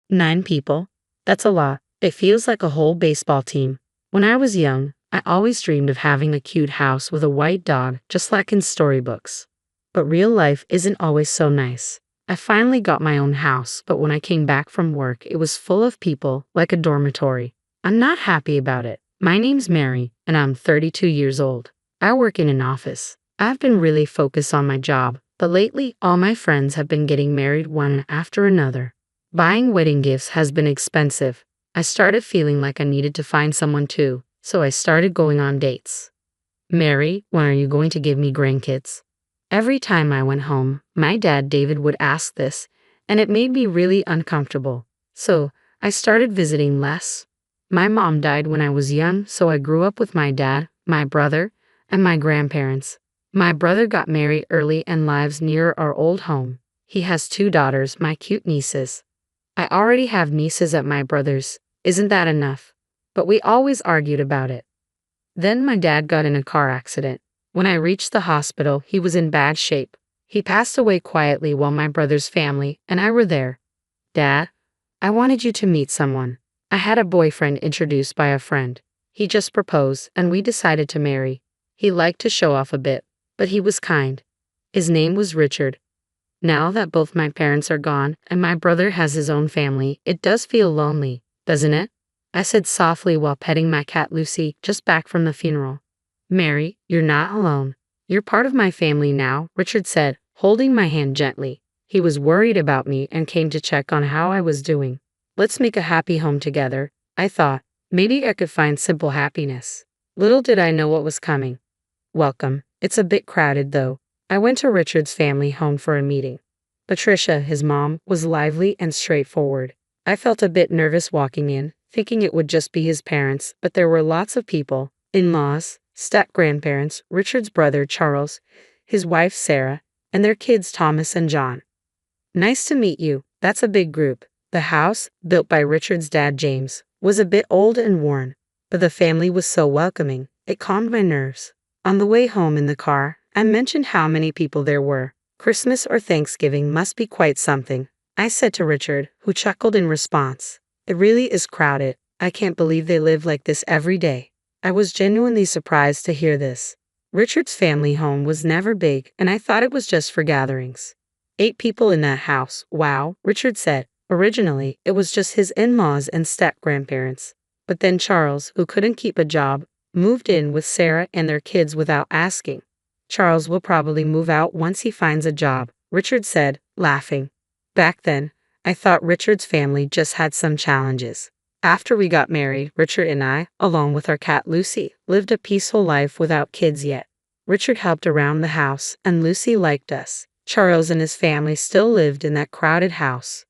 9 people? That's a lot. It feels like a whole baseball team. When I was young, I always dreamed of having a cute house with a white dog, just like in storybooks. But real life isn't always so nice. I finally got my own house, but when I came back from work, it was full of people, like a dormitory. I'm not happy about it. My name's Mary, and I'm 32 years old. I work in an office. I've been really focused on my job, but lately all my friends have been getting married one after another. Buying wedding gifts has been expensive. I started feeling like I needed to find someone too, so I started going on dates. Mary, when are you going to give me grandkids? Every time I went home, my dad David would ask this, and it made me really uncomfortable. So, I started visiting less. My mom died when I was young, so I grew up with my dad, my brother, and my grandparents. My brother got married early and lives near our old home. He has 2 daughters, my cute nieces. I already have nieces at my brother's. Isn't that enough? But we always argued about it. Then my dad got in a car accident. When I reached the hospital, he was in bad shape. He passed away quietly while my brother's family and I were there. Dad, I wanted you to meet someone. I had a boyfriend introduced by a friend. He just proposed and we decided to marry. He liked to show off a bit, but he was kind. His name was Richard. Now that both my parents are gone and my brother has his own family, it does feel lonely, doesn't it? I said softly while petting my cat Lucy, just back from the funeral. Mary, you're not alone. You're part of my family now, Richard said, holding my hand gently. He was worried about me and came to check on how I was doing. Let's make a happy home together, I thought. Maybe I could find simple happiness. Little did I know what was coming. Welcome. It's a bit crowded though. I went to Richard's family home for a meeting. Patricia, his mom, was lively and straightforward. I felt a bit nervous walking in, thinking it would just be his parents, but there were lots of people, in-laws, step-grandparents, Richard's brother Charles, his wife Sarah, and their kids Thomas and John. Nice to meet you. That's a big group. The house, built by Richard's dad James, was a bit old and worn, but the family was so welcoming, it calmed my nerves. On the way home in the car, I mentioned how many people there were. Christmas or Thanksgiving must be quite something, I said to Richard, who chuckled in response. It really is crowded. I can't believe they live like this every day. I was genuinely surprised to hear this. Richard's family home was never big, and I thought it was just for gatherings. 8 people in that house, wow, Richard said. Originally, it was just his in-laws and step-grandparents. But then Charles, who couldn't keep a job, moved in with Sarah and their kids without asking. Charles will probably move out once he finds a job, Richard said, laughing. Back then, I thought Richard's family just had some challenges. After we got married, Richard and I, along with our cat Lucy, lived a peaceful life without kids yet. Richard helped around the house, and Lucy liked us. Charles and his family still lived in that crowded house.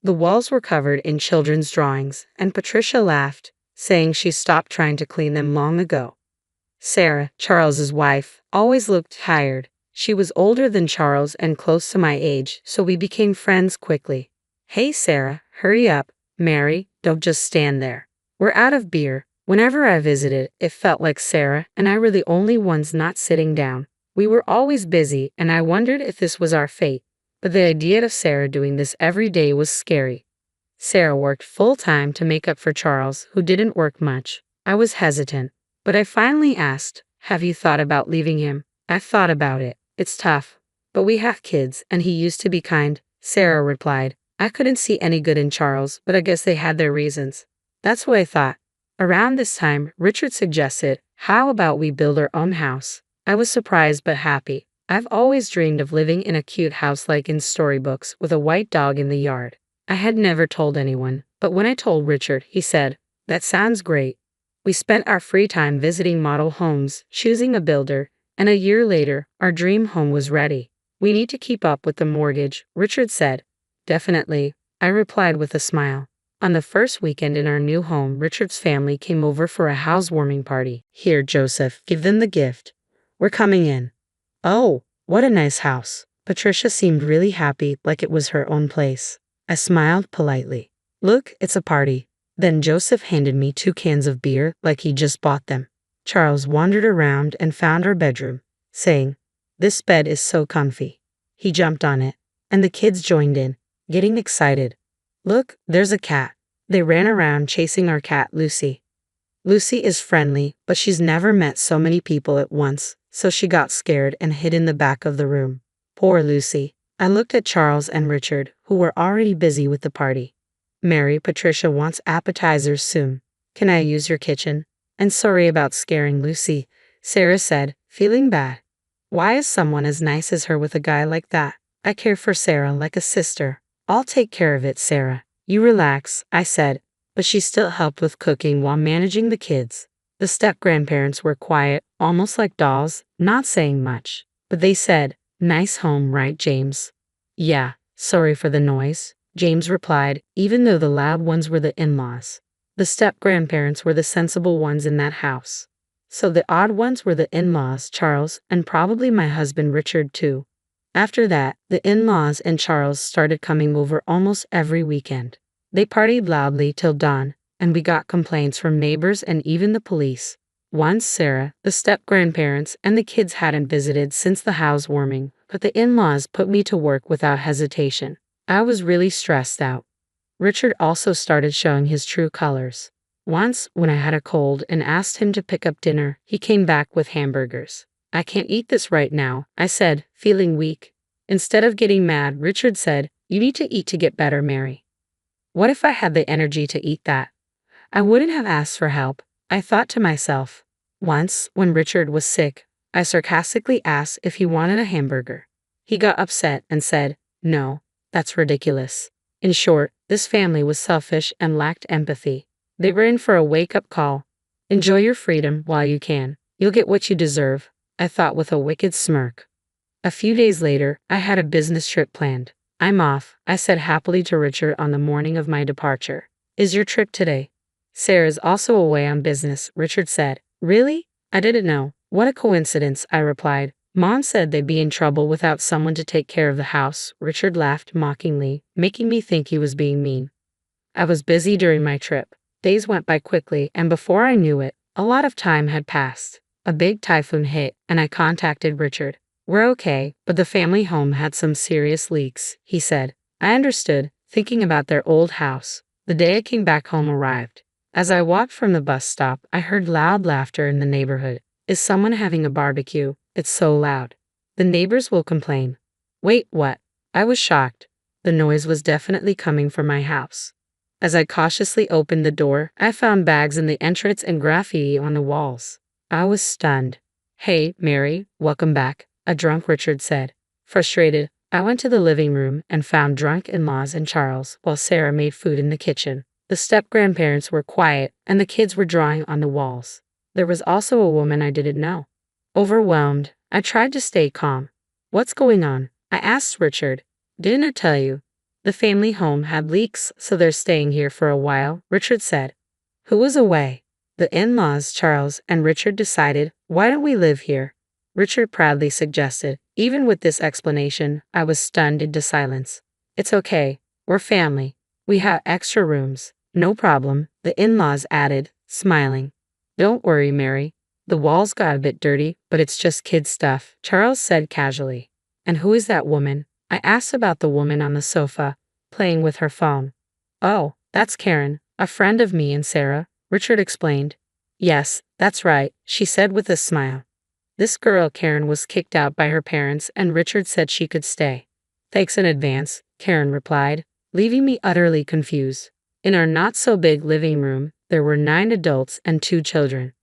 The walls were covered in children's drawings, and Patricia laughed, saying she stopped trying to clean them long ago. Sarah, Charles's wife, always looked tired. She was older than Charles and close to my age, so we became friends quickly. Hey Sarah, hurry up. Mary, don't just stand there. We're out of beer. Whenever I visited, it felt like Sarah and I were the only ones not sitting down. We were always busy, and I wondered if this was our fate. But the idea of Sarah doing this every day was scary. Sarah worked full-time to make up for Charles, who didn't work much. I was hesitant, but I finally asked, have you thought about leaving him? I've thought about it. It's tough. But we have kids, and he used to be kind, Sarah replied. I couldn't see any good in Charles, but I guess they had their reasons. That's what I thought. Around this time, Richard suggested, how about we build our own house? I was surprised but happy. I've always dreamed of living in a cute house like in storybooks with a white dog in the yard. I had never told anyone, but when I told Richard, he said, that sounds great. We spent our free time visiting model homes, choosing a builder, and a year later, our dream home was ready. We need to keep up with the mortgage, Richard said. Definitely, I replied with a smile. On the first weekend in our new home, Richard's family came over for a housewarming party. Here, Joseph, give them the gift. We're coming in. Oh, what a nice house. Patricia seemed really happy, like it was her own place. I smiled politely. Look, it's a party. Then Joseph handed me 2 cans of beer, like he just bought them. Charles wandered around and found our bedroom, saying, this bed is so comfy. He jumped on it, and the kids joined in, getting excited. Look, there's a cat. They ran around chasing our cat, Lucy. Lucy is friendly, but she's never met so many people at once, so she got scared and hid in the back of the room. Poor Lucy. I looked at Charles and Richard, who were already busy with the party. Mary, Patricia wants appetizers soon. Can I use your kitchen? And sorry about scaring Lucy, Sarah said, feeling bad. Why is someone as nice as her with a guy like that? I care for Sarah like a sister. I'll take care of it, Sarah. You relax, I said, but she still helped with cooking while managing the kids. The step-grandparents were quiet, almost like dolls, not saying much. But they said, "Nice home, right, James?" "Yeah, sorry for the noise," James replied, even though the loud ones were the in-laws. The step-grandparents were the sensible ones in that house. So the odd ones were the in-laws, Charles, and probably my husband Richard too. After that, the in-laws and Charles started coming over almost every weekend. They partied loudly till dawn, and we got complaints from neighbors and even the police. Once Sarah, the step-grandparents, and the kids hadn't visited since the housewarming, but the in-laws put me to work without hesitation. I was really stressed out. Richard also started showing his true colors. Once, when I had a cold and asked him to pick up dinner, he came back with hamburgers. "I can't eat this right now," I said, feeling weak. Instead of getting mad, Richard said, "You need to eat to get better, Mary." What if I had the energy to eat that? I wouldn't have asked for help, I thought to myself. Once, when Richard was sick, I sarcastically asked if he wanted a hamburger. He got upset and said, "No, that's ridiculous." In short, this family was selfish and lacked empathy. They were in for a wake-up call. Enjoy your freedom while you can. You'll get what you deserve, I thought with a wicked smirk. A few days later, I had a business trip planned. "I'm off," I said happily to Richard on the morning of my departure. "Is your trip today?" "Sarah's also away on business," Richard said. "Really? I didn't know." "What a coincidence," I replied. "Mom said they'd be in trouble without someone to take care of the house." Richard laughed mockingly, making me think he was being mean. I was busy during my trip. Days went by quickly, and before I knew it, a lot of time had passed. A big typhoon hit, and I contacted Richard. "We're okay, but the family home had some serious leaks," he said. I understood, thinking about their old house. The day I came back home arrived. As I walked from the bus stop, I heard loud laughter in the neighborhood. Is someone having a barbecue? It's so loud. The neighbors will complain. Wait, what? I was shocked. The noise was definitely coming from my house. As I cautiously opened the door, I found bags in the entrance and graffiti on the walls. I was stunned. "Hey, Mary, welcome back," a drunk Richard said. Frustrated, I went to the living room and found drunk in-laws and Charles while Sarah made food in the kitchen. The step-grandparents were quiet, and the kids were drawing on the walls. There was also a woman I didn't know. Overwhelmed, I tried to stay calm. "What's going on?" I asked Richard. "Didn't I tell you? The family home had leaks, so they're staying here for a while," Richard said. "Who was away?" "The in-laws, Charles and Richard decided, why don't we live here?" Richard proudly suggested. Even with this explanation, I was stunned into silence. "It's okay. We're family. We have extra rooms." "No problem," the in-laws added, smiling. "Don't worry, Mary. The walls got a bit dirty, but it's just kid stuff," Charles said casually. "And who is that woman?" I asked about the woman on the sofa, playing with her phone. "Oh, that's Karen, a friend of me and Sarah," Richard explained. "Yes, that's right," she said with a smile. This girl Karen was kicked out by her parents and Richard said she could stay. "Thanks in advance," Karen replied, leaving me utterly confused. In our not-so-big living room, there were 9 adults and 2 children.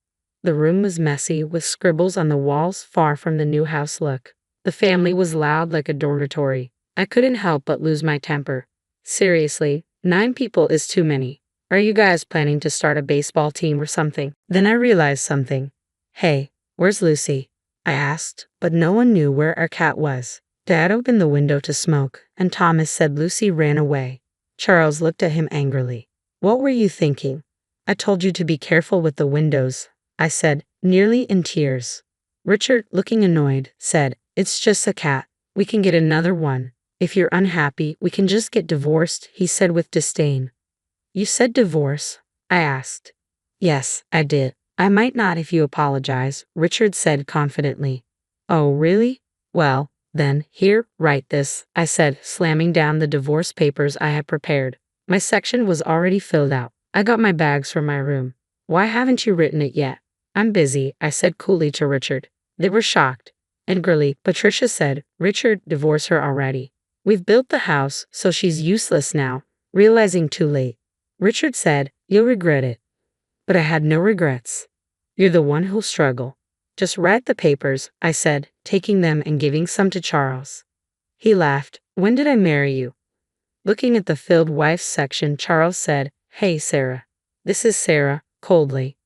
The room was messy, with scribbles on the walls far from the new house look. The family was loud like a dormitory. I couldn't help but lose my temper. Seriously, 9 people is too many. Are you guys planning to start a baseball team or something? Then I realized something. "Hey, where's Lucy?" I asked, but no one knew where our cat was. Dad opened the window to smoke, and Thomas said Lucy ran away. Charles looked at him angrily. "What were you thinking?" "I told you to be careful with the windows," I said, nearly in tears. Richard, looking annoyed, said, "It's just a cat. We can get another one. If you're unhappy, we can just get divorced," he said with disdain. "You said divorce?" I asked. "Yes, I did. I might not if you apologize," Richard said confidently. "Oh, really? Well, then, here, write this," I said, slamming down the divorce papers I had prepared. My section was already filled out. I got my bags from my room. Why haven't you written it yet? I'm busy, I said coolly to Richard. They were shocked. Angrily, Patricia said, Richard, divorce her already. We've built the house, so she's useless now. Realizing too late. Richard said, you'll regret it. But I had no regrets. You're the one who'll struggle. Just write the papers, I said, taking them and giving some to Charles. He laughed. When did I marry you? Looking at the filled wife's section, Charles said, Hey, Sarah. This is Sarah, coldly.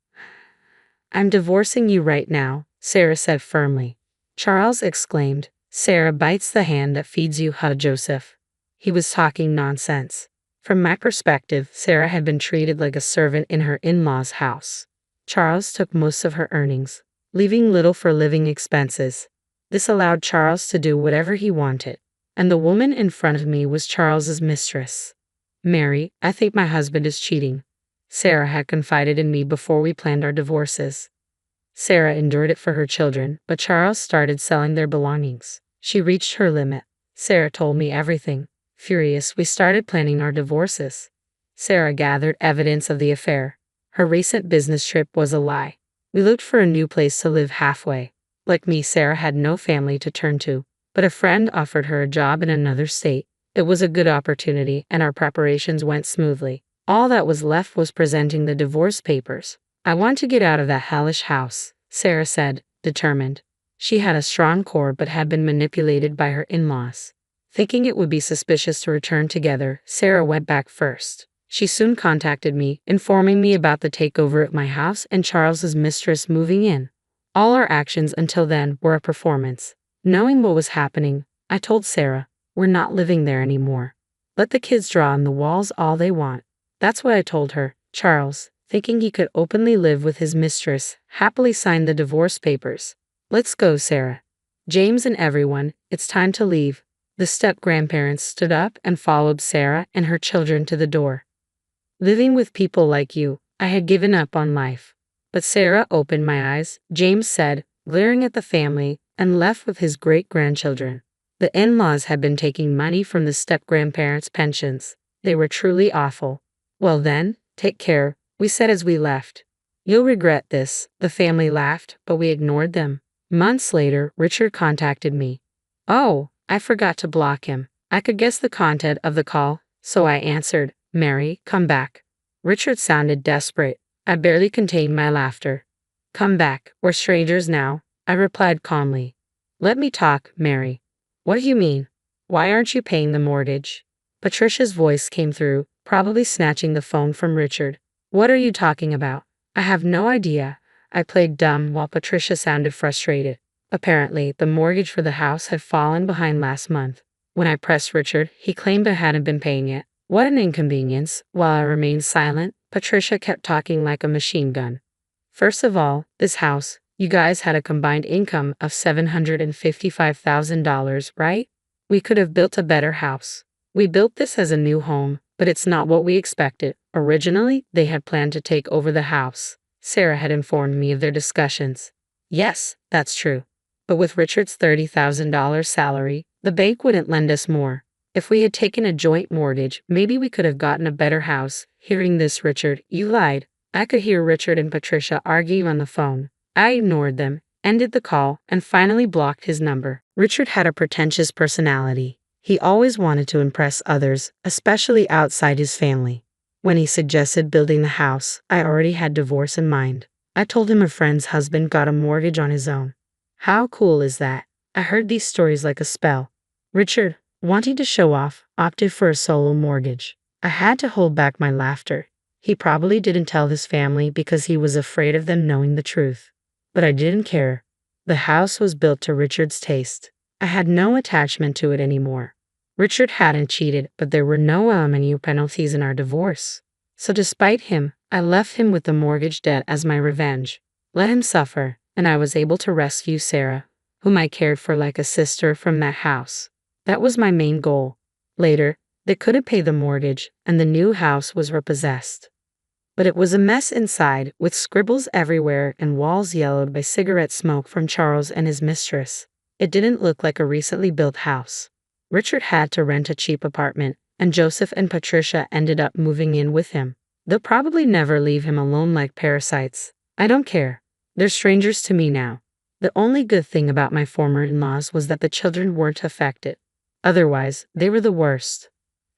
I'm divorcing you right now, Sarah said firmly. Charles exclaimed, Sarah bites the hand that feeds you, huh, Joseph? He was talking nonsense. From my perspective, Sarah had been treated like a servant in her in-laws' house. Charles took most of her earnings, leaving little for living expenses. This allowed Charles to do whatever he wanted, and the woman in front of me was Charles's mistress. Mary, I think my husband is cheating. Sarah had confided in me before we planned our divorces. Sarah endured it for her children, but Charles started selling their belongings. She reached her limit. Sarah told me everything. Furious, we started planning our divorces. Sarah gathered evidence of the affair. Her recent business trip was a lie. We looked for a new place to live halfway. Like me, Sarah had no family to turn to, but a friend offered her a job in another state. It was a good opportunity, and our preparations went smoothly. All that was left was presenting the divorce papers. I want to get out of that hellish house, Sarah said, determined. She had a strong core but had been manipulated by her in-laws. Thinking it would be suspicious to return together, Sarah went back first. She soon contacted me, informing me about the takeover at my house and Charles's mistress moving in. All our actions until then were a performance. Knowing what was happening, I told Sarah, we're not living there anymore. Let the kids draw on the walls all they want. That's what I told her. Charles, thinking he could openly live with his mistress, happily signed the divorce papers. Let's go, Sarah. James and everyone, it's time to leave. The step-grandparents stood up and followed Sarah and her children to the door. Living with people like you, I had given up on life. But Sarah opened my eyes, James said, glaring at the family, and left with his great-grandchildren. The in-laws had been taking money from the step-grandparents' pensions. They were truly awful. Well then, take care, we said as we left. You'll regret this, the family laughed, but we ignored them. Months later, Richard contacted me. Oh, I forgot to block him. I could guess the content of the call, so I answered, Mary, come back. Richard sounded desperate. I barely contained my laughter. Come back, we're strangers now, I replied calmly. Let me talk, Mary. What do you mean? Why aren't you paying the mortgage? Patricia's voice came through, probably snatching the phone from Richard. What are you talking about? I have no idea. I played dumb while Patricia sounded frustrated. Apparently, the mortgage for the house had fallen behind last month. When I pressed Richard, he claimed I hadn't been paying it. What an inconvenience. While I remained silent, Patricia kept talking like a machine gun. First of all, this house, you guys had a combined income of $755,000, right? We could have built a better house. We built this as a new home, but it's not what we expected. Originally, they had planned to take over the house. Sarah had informed me of their discussions. Yes, that's true. But with Richard's $30,000 salary, the bank wouldn't lend us more. If we had taken a joint mortgage, maybe we could have gotten a better house. Hearing this, Richard, you lied. I could hear Richard and Patricia arguing on the phone. I ignored them, ended the call, and finally blocked his number. Richard had a pretentious personality. He always wanted to impress others, especially outside his family. When he suggested building the house, I already had divorce in mind. I told him a friend's husband got a mortgage on his own. How cool is that? I heard these stories like a spell. Richard, wanting to show off, opted for a solo mortgage. I had to hold back my laughter. He probably didn't tell his family because he was afraid of them knowing the truth. But I didn't care. The house was built to Richard's taste. I had no attachment to it anymore. Richard hadn't cheated, but there were no alimony penalties in our divorce. So despite him, I left him with the mortgage debt as my revenge. Let him suffer, and I was able to rescue Sarah, whom I cared for like a sister, from that house. That was my main goal. Later, they couldn't pay the mortgage, and the new house was repossessed. But it was a mess inside, with scribbles everywhere and walls yellowed by cigarette smoke from Charles and his mistress. It didn't look like a recently built house. Richard had to rent a cheap apartment, and Joseph and Patricia ended up moving in with him. They'll probably never leave him alone like parasites. I don't care. They're strangers to me now. The only good thing about my former in-laws was that the children weren't affected. Otherwise, they were the worst.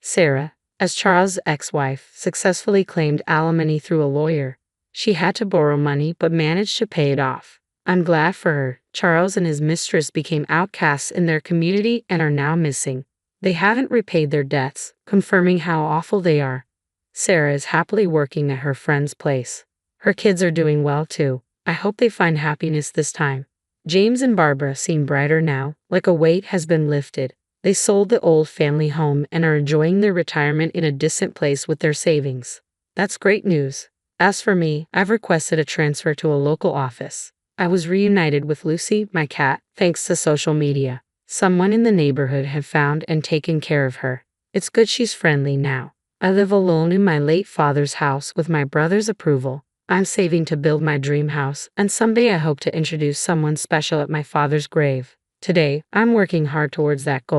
Sarah, as Charles' ex-wife, successfully claimed alimony through a lawyer. She had to borrow money but managed to pay it off. I'm glad for her. Charles and his mistress became outcasts in their community and are now missing. They haven't repaid their debts, confirming how awful they are. Sarah is happily working at her friend's place. Her kids are doing well too. I hope they find happiness this time. James and Barbara seem brighter now, like a weight has been lifted. They sold the old family home and are enjoying their retirement in a distant place with their savings. That's great news. As for me, I've requested a transfer to a local office. I was reunited with Lucy, my cat, thanks to social media. Someone in the neighborhood had found and taken care of her. It's good she's friendly now. I live alone in my late father's house with my brother's approval. I'm saving to build my dream house, and someday I hope to introduce someone special at my father's grave. Today, I'm working hard towards that goal.